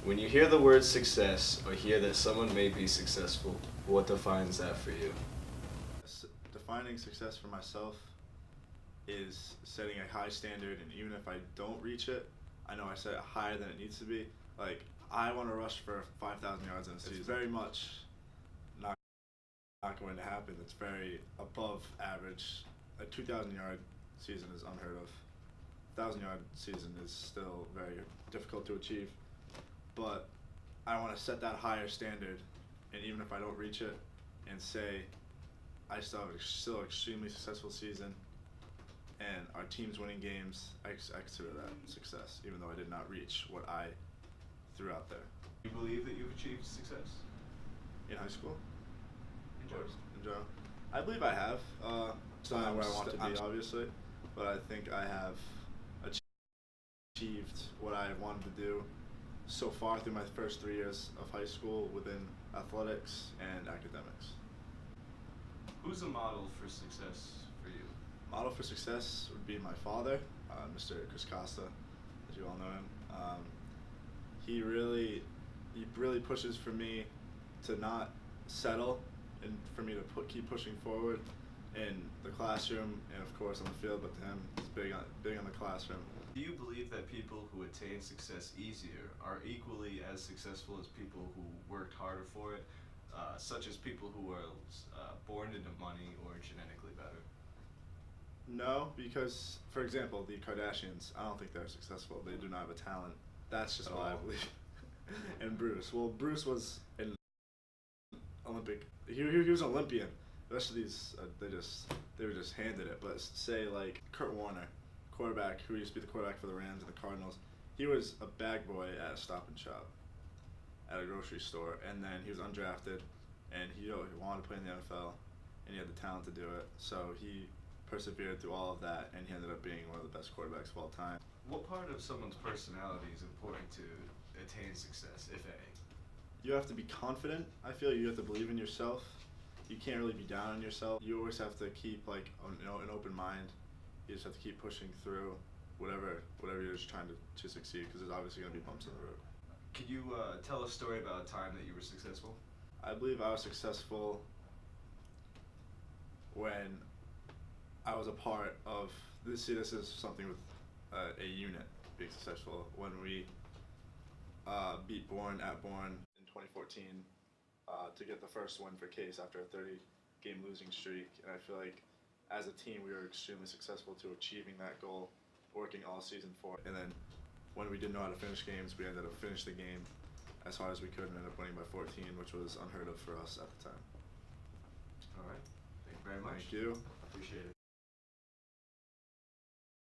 When you hear the word success or hear that someone may be successful, what defines that for you? Defining success for myself is setting a high standard, and even if I don't reach it, I know I set it higher than it needs to be. Like, I want to rush for 5,000 yards in a season. It's very much not going to happen. It's very above average. A 2,000 yard season is unheard of. 1,000 yard season is still very difficult to achieve. But I want to set that higher standard, and even if I don't reach it, and say I still have still extremely successful season, and our team's winning games, I consider that success, even though I did not reach what I threw out there. Do you believe that you've achieved success? In high school? In general? In general. I believe I have. It's not where I want to be, obviously, but I think I have achieved what I wanted to do so far through my first 3 years of high school within athletics and academics. Who's a model for success for you? Model for success would be my father, Mr. Chris Costa, as you all know him. He really pushes for me to not settle, and for me to keep pushing forward in the classroom and of course on the field. But to him, he's big on the classroom. Do you believe that people who attain success easier are equally as successful as people who worked harder for it, such as people who are born into money or genetically better? No, because, for example, the Kardashians, I don't think they're successful. They do not have a talent. That's just what I believe. And Bruce. Well, Bruce was an Olympic. He was an Olympian. The rest of these, they were just handed it. But say like Kurt Warner, quarterback who used to be the quarterback for the Rams and the Cardinals. He was a bag boy at a Stop and Shop, at a grocery store, and then he was undrafted, and he wanted to play in the NFL, and he had the talent to do it. So he persevered through all of that, and he ended up being one of the best quarterbacks of all time. What part of someone's personality is important to attain success, if any? You have to be confident. I feel you have to believe in yourself. You can't really be down on yourself. You always have to keep like an open mind. You just have to keep pushing through whatever you're just trying to succeed, because there's obviously going to be bumps in the road. Could you tell a story about a time that you were successful? I believe I was successful when I was a part of this. See, this is something with a unit being successful. When we beat Bourne at Bourne in 2014 to get the first win for Case after a 30-game losing streak, and I feel like as a team we were extremely successful to achieving that goal, working all season for it. And then when we didn't know how to finish games, we ended up finishing the game as hard as we could and ended up winning by 14, which was unheard of for us at the time. All right. Thank you very much. Thank you. Appreciate it.